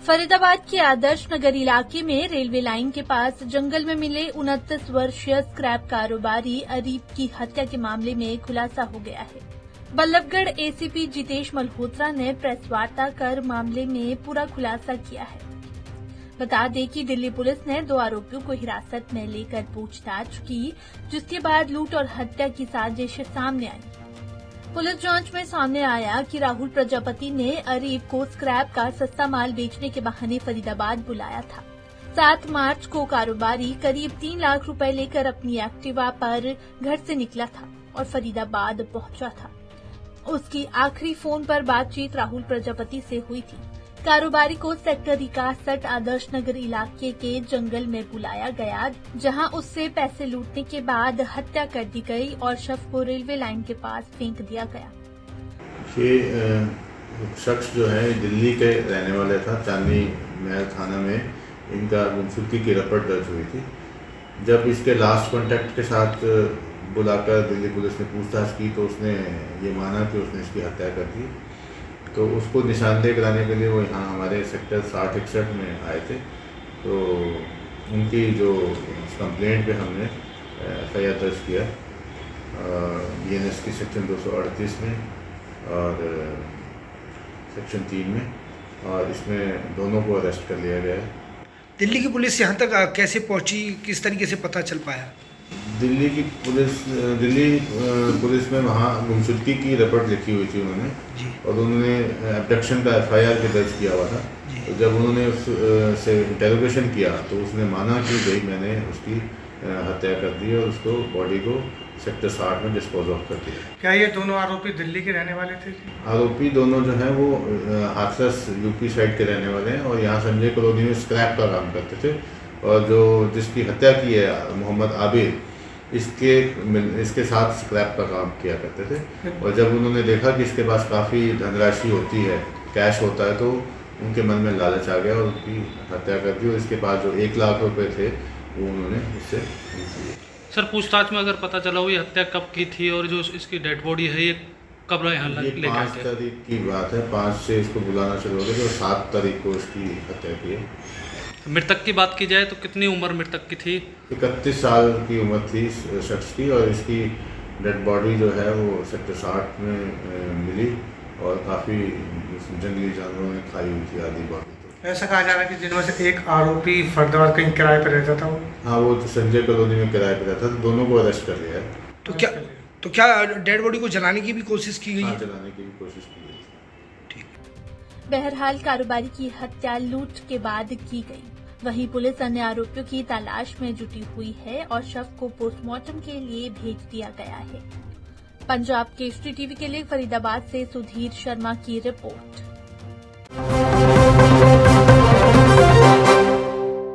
फरीदाबाद के आदर्श नगर इलाके में रेलवे लाइन के पास जंगल में मिले 29 वर्षीय स्क्रैप कारोबारी अरीब की हत्या के मामले में खुलासा हो गया है। बल्लभगढ़ एसीपी जितेश मल्होत्रा ने प्रेस वार्ता कर मामले में पूरा खुलासा किया है। बता दें कि दिल्ली पुलिस ने 2 आरोपियों को हिरासत में लेकर पूछताछ की, जिसके बाद लूट और हत्या की साजिश सामने आई। पुलिस जांच में सामने आया कि राहुल प्रजापति ने अरीब को स्क्रैप का सस्ता माल बेचने के बहाने फरीदाबाद बुलाया था। 7 मार्च को कारोबारी करीब 3 लाख रुपए लेकर अपनी एक्टिवा पर घर से निकला था और फरीदाबाद पहुंचा था। उसकी आखिरी फोन पर बातचीत राहुल प्रजापति से हुई थी। कारोबारी को सेक्टर 61 आदर्श नगर इलाके के जंगल में बुलाया गया, जहां उससे पैसे लूटने के बाद हत्या कर दी गई और शव को रेलवे लाइन के पास फेंक दिया गया। ये शख्स जो है दिल्ली के रहने वाले था। चांदनी महल थाना में इनका गुमशुदगी की रिपोर्ट दर्ज हुई थी। जब इसके लास्ट कॉन्टैक्ट के साथ बुलाकर दिल्ली पुलिस ने पूछताछ की तो उसने ये माना कि उसने इसकी हत्या कर दी। तो उसको निशानदेह कराने के लिए वो यहाँ हमारे सेक्टर 60-61 में आए थे। तो उनकी जो कंप्लेंट पे हमने FIR दर्ज किया BNS की सेक्शन 238 में और सेक्शन 3 में, और इसमें दोनों को अरेस्ट कर लिया गया है। दिल्ली की पुलिस यहाँ तक कैसे पहुँची, किस तरीके से पता चल पाया? दिल्ली पुलिस में वहाँ गुमशुदगी की रिपोर्ट लिखी हुई थी उन्होंने, और उन्होंने एब्डक्शन का FIR भी दर्ज किया हुआ था। तो जब उन्होंने उससे इंटेरोगेशन किया तो उसने माना कि भाई मैंने उसकी हत्या कर दी और उसको बॉडी को सेक्टर 60 में डिस्पोज ऑफ कर दिया। क्या ये दोनों आरोपी दिल्ली के रहने वाले थे? आरोपी दोनों जो हैं वो हाथरस UP साइड के रहने वाले हैं और यहाँ संजय कॉलोनी में स्क्रैप का काम करते थे। और जो जिसकी हत्या की है मोहम्मद आबिद, इसके साथ स्क्रैप का काम किया करते थे। और जब उन्होंने देखा कि इसके पास काफ़ी धनराशि होती है, कैश होता है, तो उनके मन में लालच आ गया और उनकी हत्या कर दी। और इसके पास जो 1 लाख रुपए थे वो उन्होंने उससे लिए। सर, पूछताछ में अगर पता चला हुई हत्या कब की थी और जो इसकी डेड बॉडी है ये कब यहाँ लेकर गए? 5 तारीख की बात है। 5 से इसको बुलाना शुरू हो गया तो 7 तारीख को इसकी हत्या की है। मृतक की बात की जाए तो कितनी उम्र मृतक की थी? 31 साल की उम्र थी इस शख्स की, और इसकी डेड बॉडी जो है वो सेक्टर 60 में मिली और काफ़ी जंगली जानवरों ने खाई हुई थी आधी बॉडी। तो ऐसा कहा जा रहा है कि जिनमें से एक आरोपी फरीदाबाद कहीं किराए पर रहता था वो? हाँ, वो तो संजय कॉलोनी में किराए पर रहता था। तो दोनों को अरेस्ट कर लिया है। तो क्या डेड बॉडी को जलाने की भी कोशिश की गई? हाँ, जलाने की भी कोशिश की गई। बहरहाल कारोबारी की हत्या लूट के बाद की गई। वहीं पुलिस अन्य आरोपियों की तलाश में जुटी हुई है और शव को पोस्टमार्टम के लिए भेज दिया गया है। पंजाब केसरी टीवी के लिए फरीदाबाद से सुधीर शर्मा की रिपोर्ट।